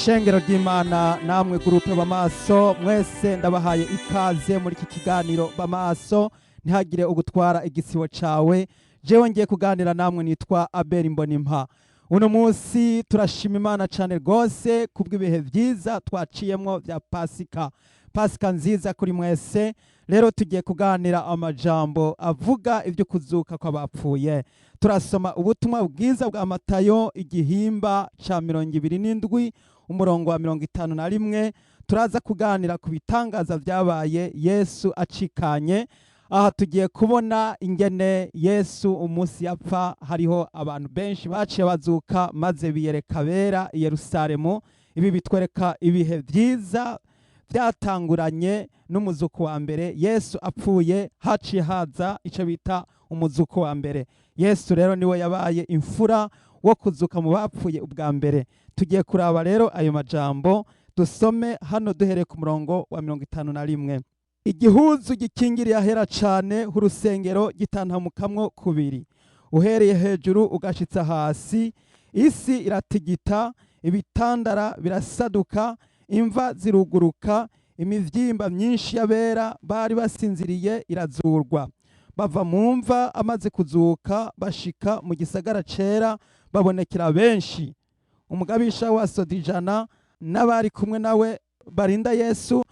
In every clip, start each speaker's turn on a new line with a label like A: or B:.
A: shengero ry'Imana namwe gurupe bamaso mwese ndabahaye ikaze muri iki kiganiro bamaso ntihagire ugutwara igisibo cawe. Jewe ngiye kuganira namwe nitwa Abel Mbonimpa. Uno munsi turashima Imana cane rwose kubw'ibihe vyiza twaciyemwo vya Pasika nziza kuri mwese. Rero tugiye kuganira amajambo avuga ivyo kuzuka kw'abapfuye. Turasoma ubutumwa bwiza bwa Matayo igihimba ca 27 umurongo wa 51. Turaza kuganira ku bitangaza vyabaye Yesu acikanye. Aha tugiye kubona ingene Yesu umunsi yapfa hariho abantu benshi baciye bazuka maze biyereka bera i Yerusalemu. Ibi bitwereka ibihe vyiza vyatanguranye n'umuzuko wa mbere. Yesu apfuye haciye haza ico bita umuzuko wa mbere. Yesu rero niwe yabaye imfura wo kuzuka mu bapfuye ubwa mbere. Tugiye kuraba rero ayo majambo, dusome hano duhereye ku murongo wa 51. Igihuzu gikingiriye ahera cane h'urusengero gitantamukamwo kubiri, uhereye hejuru ugashitsa hasi. Isi iratigita, ibitandara birasaduka, imva ziruguruka, imivyimba myinshi y'abera bari basinziriye irazurwa. Bava mu mva amaze kuzuka bashika mu gisagara cera, babonekera benshi. Umugabisha wa Sodijana n'abari kumwe nawe barinda Yesu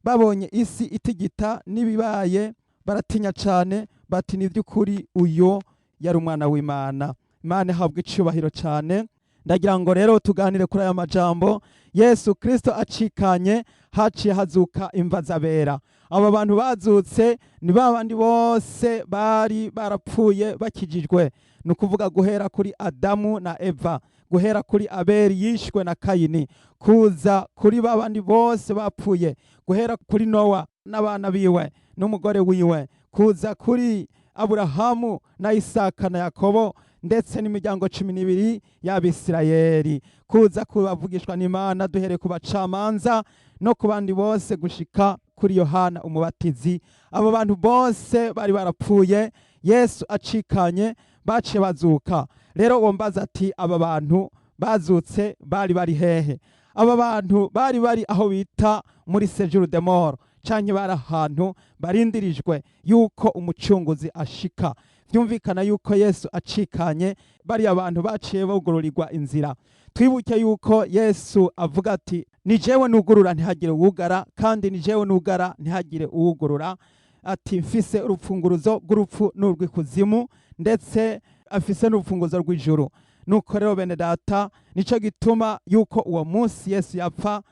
A: babonye isi itigita n'ibibaye baratinya cane, bati ni vy'ukuri uyo yari umwana w'Imana. Imana ihabwe icubahiro cane. Ndagira ngo rero tuganire kuri aya majambo. Yesu Kristo acikanye haciye hazuka imva z'abera. Aba bantu bazutse ni babandi bose bari barapfuye bakijijwe. Ni ukuvuga guhera kuri Adamu na Eva, guhera kuri Abeli yishwe na Kayini, kuza kuri babandi bose bapfuye, guhera kuri Nowa n'abana biwe n'umugore wiwe, kuza kuri Aburahamu na Isaka na Yakobo ndetse n'imiryango 12 y'Abisirayeli, kuza kubavugishwa n'Imana duhere ku bacamanza no ku bandi bose gushika kuri Yohana umubatizi. Abo bantu bose bari barapfuye, Yesu acikanye baciye bazuka. Rero wombaza ati aba bantu bazutse bari hehe? Aba bantu bari aho bita muri séjour de mort, canke bari ahantu barindirijwe yuko umucunguzi ashika. Vyumvikana yuko Yesu acikanye bari abantu baciye bugururirwa inzira. Twibuke yuko Yesu avuga ati ni jewe nugurura ntihagire uwugara, kandi ni jewe nugara ntihagire uwugurura. Ati mfise urupfunguruzo rw'urupfu n'urw'ikuzimu, ndetse afise n'urupfunguruzo rw'ijuru. Nuko rero bene data, nico gituma yuko uwo munsi Yesu yapfa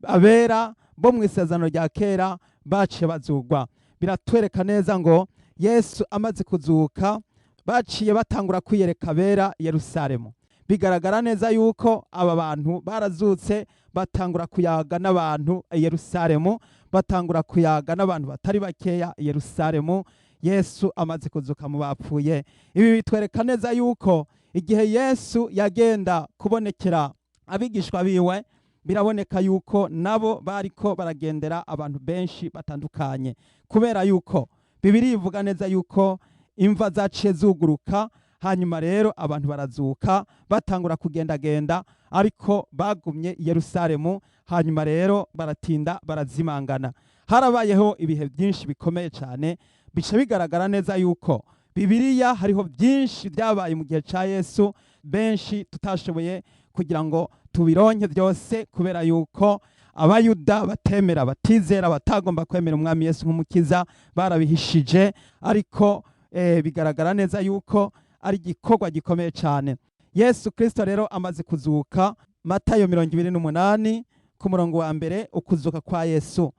A: abera bo mu isezerano rya kera baciye bazugwa. Biratwereka neza ngo Yesu amaze kuzuka baciye batangura kwiyereka bera Yerusalemu. Bigaragara neza yuko aba bantu barazutse batangura kuyaga n'abantu Yerusalemu, batangura kuyaga n'abantu batari bakeya Yerusalemu. Yesu amaze kuzuka mu bapfuye. Ibi bitwereka neza yuko igihe Yesu yagenda kubonekera abigishwa biwe, biraboneka yuko nabo bariko baragendera abantu benshi batandukanye, kubera yuko Bibiri ivuga neza yuko imva zaciye zuguruka. Hanyuma rero abantu barazuka batangura kugendagenda, ariko bagumye i Yerusalemu. Hanyuma rero baratinda barazimangana. Harabayeho ibihe byinshi bikomeye cyane, bica bigaragara neza yuko Bibiliya hariho byinshi byabaye mu gihe ca Yesu, benshi tutashoboye kugira ngo tubironke byose, kubera yuko Abayuda batemera, batizera, batagomba kwemera umwami Yesu nk'umukiza, barabihishije. Ariko bigaragara neza yuko ari igikorwa gikomeye cyane. Yesu Kristo rero amaze kuzuka, Matayo 28 ku murongo wa mbere, ukuzuka kwa Yesu.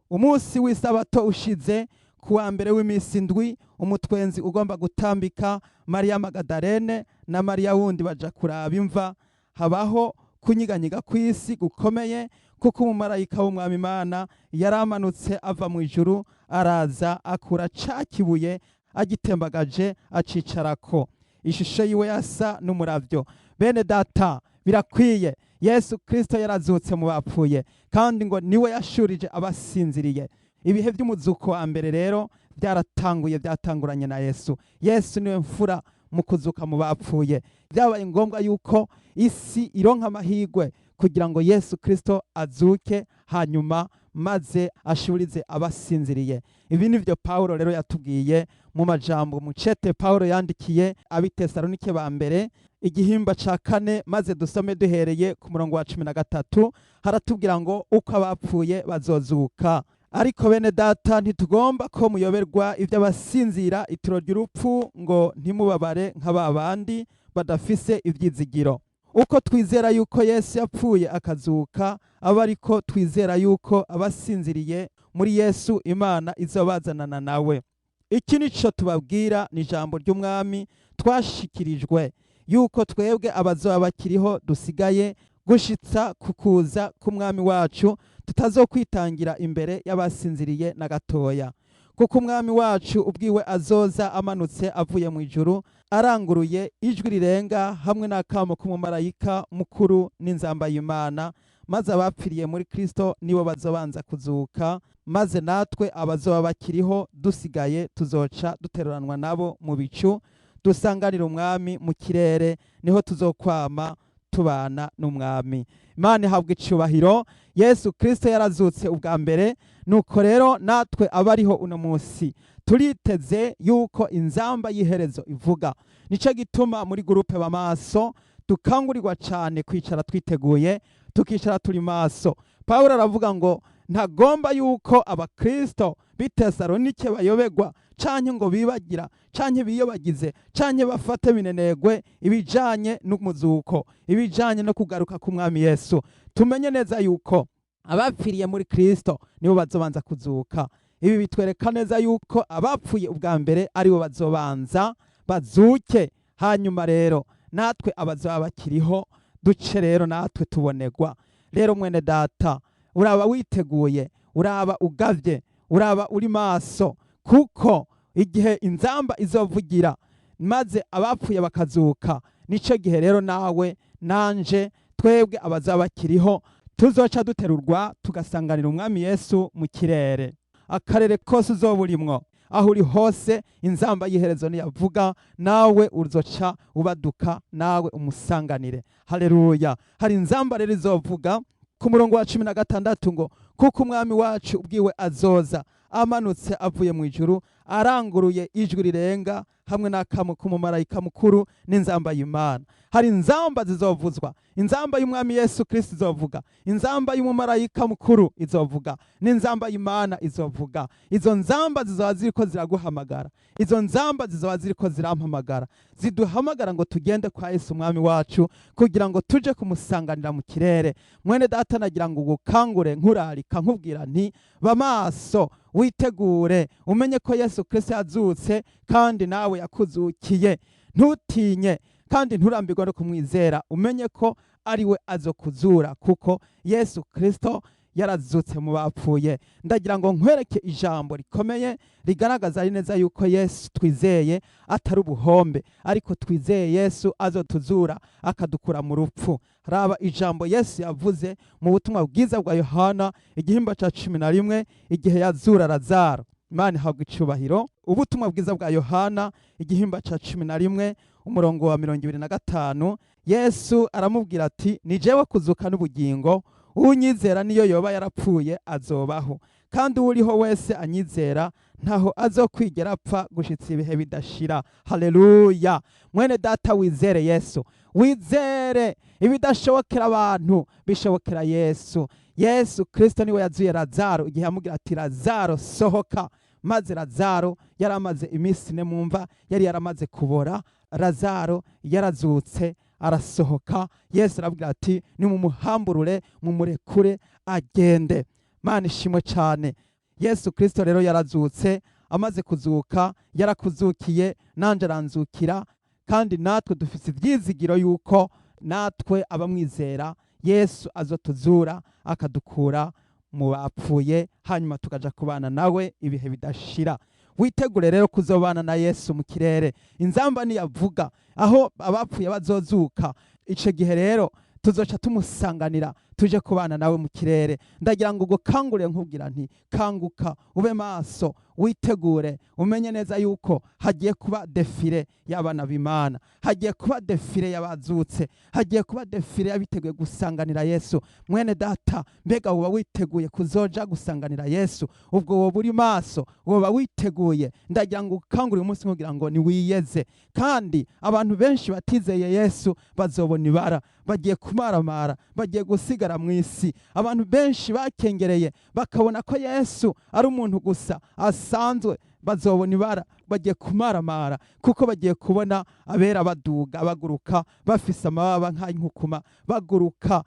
A: Umunsi w'isabato ushize, kuwa mbere w'imisi ndwi, umutwenzi ugomba gutambika, Mariya Magadalene na Mariya wundi baja kuraba imva. Habaho kunyiganyiga kw'isi gukomeye, kuko umumarayika w'umwami Imana yaramanutse ava mu ijuru, araza akura ca kibuye agitembagaje acicarako. Ishusho yiwe yasa n'umuravyo. Bene data, birakwiye Yesu Kristo yarazutse mu bapfuye, kandi ngo niwe yashurije abasinziriye. Ibihe by'umuzuko wa mbere rero byaratanguye, byatanguranye na Yesu. Yesu niwe mfura mu kuzuka mu bapfuye. Byabaye ngombwa yuko isi ironka amahirwe kugira ngo Yesu Kristo azuke hanyuma maze ashurize abasinziriye. Ibi nivyo Pawulo rero yatubwiye mu majambo mu cete Pawulo yandikiye abitesalonike ba mbere igihimba ca 4, maze dusome duhereye ku murongo wa 13. Haratubwira ngo uko abapfuye bazozuka. Ariko bene data, ntitugomba ko muyoberwa ivy'abasinzira itiro ry'urupfu, ngo ntimubabare nk'ababandi badafise ivyizigiro. Uko twizera yuko Yesu yapfuye akazuka, aba ariko twizera yuko abasinziriye muri Yesu Imana izobazanana nawe. Iki nico tubabwira, ni ijambo ry'umwami twashikirijwe, yuko twebwe abazoba bakiriho dusigaye gushitsa kukuza k'umwami wacu tutazokwitangira imbere y'abasinziriye na gatoya. Kuko umwami wacu ubwiwe azoza amanutse avuye mu ijuru, aranguruye ijwi rirenga hamwe n'akamo k'umumarayika mukuru n'inzamba y'Imana, maze abapfiriye muri Kristo nibo bazobanza kuzuka, maze natwe abazoba bakiriho dusigaye tuzoca duteruranwa nabo mu bicu, dusanganira umwami mu kirere, niho tuzokwama tubana n'umwami. Imana ihabwa icubahiro. Yesu Kristo yarazutse ubwa mbere, nuko rero natwe abariho uno munsi turiteze yuko inzamba y'iherezo ivuga. Nico gituma muri gurupe b'amaso dukangurirwa cyane kwicara twiteguye, tukicara turi maso. Pawulo aravuga ngo ntagomba yuko abakristo b'Itesalonike bayoberwa canke ngo bibagira canke biyobagize canke bafate minenegwe ibijanye n'umuzuko, ibijanye no kugaruka k'umwami Yesu. Tumenye neza yuko abapfiriye muri Kristo nibo bazobanza kuzuka. Ibi bitwereka neza yuko abapfuye ubwa mbere aribo bazobanza bazuke, hanyuma rero natwe abazoba bakiriho duce rero natwe tubonerwa. Rero mwene data, uraba witeguye, uraba ugavye, uraba uri maso, kuko igihe inzamba izovugira maze abapfuye bakazuka, nico gihe rero nawe nanje twebwe abazoba bakiriho tuzoca duterurwa tugasanganira umwami Yesu mu kirere. Akarere kose uzoba urimwo, aho uri hose, inzamba y'iherezo niyavuga, nawe uzoca ubaduka, nawe umusanganire. Haleluya. Hari inzamba rero izovuga ku murongo wa 16 ngo kuko umwami wacu ubwiwe azoza amanutse avuye mu ijuru, aranguruye ijwi rirenga hamwe n'akamo k'umumarayika mukuru n'inzamba y'Imana. Hari inzamba zizovuzwa, inzamba y'umwami Yesu Kristo izovuga, inzamba y'umumarayika mukuru izovuga, n'inzamba y'Imana izovuga. Izo nzamba zizoba ziriko ziraguhamagara, izo nzamba zizoba ziriko zirampamagara, ziduhamagara ngo tugende kwa Yesu umwami wacu, kugira ngo tuje kumusanganira mu kirere. Mwene data, nagira ngo ugukangure nkurarika nkubwira nti bamaso, witegure, umenye ko Yesu Kristo yazutse kandi nawe yakuzukiye. Ntutinye kandi nturambirwa no kumwizera, umenye ko ariwe azokuzura, kuko Yesu Kristo yarazutse mu bapfuye. Ndagira ngo nkwereke ijambo rikomeye rigaragaza ari neza yuko Yesu twizeye atari ubuhombe, ariko twizeye Yesu azotuzura akadukura mu rupfu. Raba ijambo Yesu yavuze mu butumwa bwiza bwa Yohana igihimba ca 11 igihe yazura Lazaro. Imana ihabwa icubahiro. Ubutumwa bwiza bwa Yohana igihimba ca 11 umurongo wa 25, Yesu aramubwira ati, ni jewe kuzuka n'ubugingo, unyizera niyo yoba yarapfuye azobaho, kandi uriho wese anyizera ntaho azokwigera apfa gushitsa ibihe bidashira. Haleluya. Mwene data, wizere Yesu, wizere ibidashobokera abantu bishobokera Yesu. Yesu Kristo niwe yazuye Lazaro igihe amubwira ati, Lazaro sohoka. Maze Lazaro yaramaze iminsi 4 mu mva, yari yaramaze kubora. Lazaro yarazutse arasohoka. Yesu arabwira ati, nimumuhamburure mumurekure agende. Mana ishimwe cyane. Yesu Kristo rero yarazutse, amaze kuzuka yarakuzukiye, nanje aranzukira, kandi natwe dufite ibyizigiro yuko natwe abamwizera Yesu azotuzura akadukura mu bapfuye, hanyuma tukaja kubana nawe ibihe bidashira. Witegure rero kuzobana na Yesu mu kirere. Inzamba niyavuga aho abapfuye bazozuka, ico gihe rero tuzoca tumusanganira tuje kubana nawe mu kirere. Ndagira ngo gukangurire nkubwira nti kanguka ube maso, witegure, umenye neza yuko hagiye kuba defile y'abana b'Imana, hagiye kuba defile y'abazutse, hagiye kuba defile y'abiteguye gusanganira Yesu. Mwene data, mbega woba witeguye kuzoja gusanganira Yesu? Ubwo woba uri maso, woba witeguye? Ndagira ngo ukangurire umunsi kugira ngo ni wiyeze. Kandi abantu benshi batizeye Yesu bazobona ibara, bagiye kumaramara, bagiye gusigara mu isi. Abantu benshi bakengereye bakabona ko Yesu ari umuntu gusa asanzwe, bazobona ibara, bagiye kumaramara, kuko bagiye kubona abera baduga baguruka bafise amababa nk'inkukuma baguruka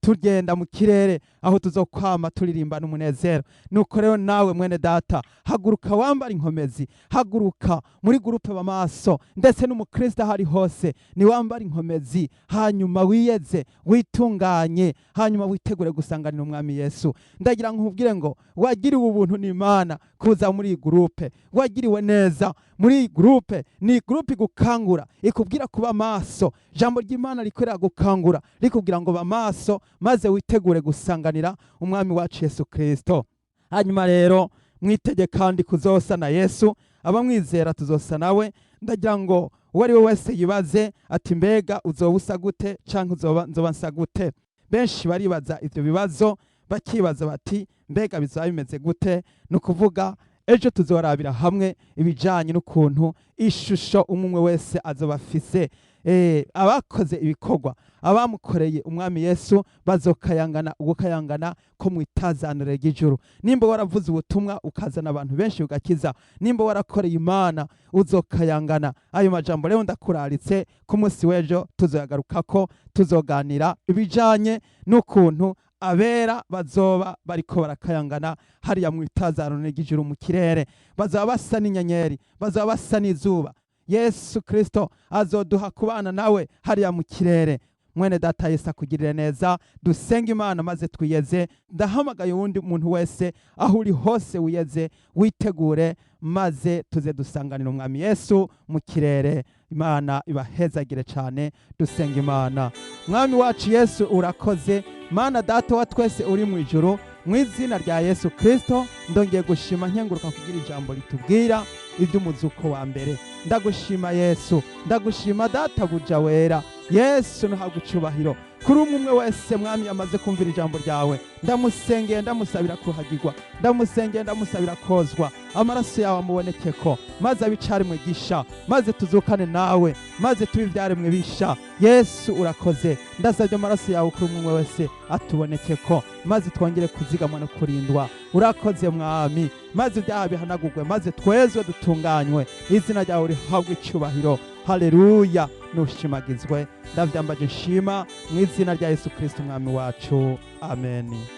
A: tugenda mu kirere aho tuzokwama turirimba n'umunezero. Nuko rero nawe mwene data, haguruka wambara inkomezi, haguruka muri gurupe b'amaso, ndetse n'umukristo ahari hose ni wambara inkomezi, hanyuma wiyeze, witunganye, hanyuma witegure gusanganira umwami Yesu. Ndagira ngo nkubwire ngo wagiriwe ubuntu n'Imana kuza muri iyi gurupe, wagiriwe neza muri iyi gurupe. Ni gurupe igukangura, ikubwira kuba maso. Jambo ry'Imana rikorera gukangura, rikubwira ngo ba maso maze witegure gusanganira umwami wacu Yesu Kristo. Hanyuma rero mwitege kandi kuzosa na Yesu, abamwizera tuzosa nawe. Ndagira ngo uwo ari we wese yibaze ati mbega uzoba usa gute canke nzoba nsa gute? Benshi baribaza ivyo bibazo, bakibaza bati mbega bizoba bimeze gute? Nukuvuga ejo tuzorabira hamwe ibijanye n'ukuntu ishusho umwe wese azoba afise. Abakoze ibikorwa, abamukoreye umwami Yesu bazokayangana ugukayangana ko mwitazanire ry'ijuru. Nimba waravuze ubutumwa ukazana abantu benshi ugakiza, nimba warakoreye Imana uzokayangana. Ayo majambo rero ndakuraritse ku munsi w'ejo tuzoyagarukako, tuzoganira ibijanye n'ukuntu abera bazoba bariko barakayangana hariya mwitazanire ry'ijuru mu kirere. Bazoba basa n'inyenyeri, bazoba basa n'izuba. Yesu Kristo azoduha kubana nawe hariya mu kirere. Mwene data, Yesu akugirire neza. Dusenga Imana maze twiyeze. Ndahamagaye uwundi muntu wese aho uri hose wiyeze, witegure, maze tuze dusanganira umwami Yesu mu kirere. Imana ibahezagire cyane. Dusenga Imana. Mwami wacu Yesu, urakoze. Mana data wa twese uri mu ijuru, mu izina rya Yesu Kristo ndongeye gushima nkenguruka kugira ijambo litubwira iby'umuzuko wa mbere. Ndagushima Yesu, ndagushima data buja wera. Yesu ntuhabwe icubahiro kuri umwe wese mwami yamaze kumvira ijambo ryawe. Ndamusengeye ndamusabira kuhagirwa, ndamusengeye ndamusabira kozwa, amaraso yawe amubonekeko, maze abicaremwe gisha, maze tuzukane nawe, maze tubivyaremwe bisha. Yesu urakoze. Ndasabye amaraso yawe kuri umwe wese atubonekeko, maze twongere kuzigamwa no kurindwa. Urakoze mwami, maze ibyaha bihanagurwe, maze twezwe dutunganywe. Izina ryawe rihabwe icubahiro. Haleluya, nushimagizwe. Ndavyambaje nshima mu izina rya Yesu Kristo umwami wacu. Amen.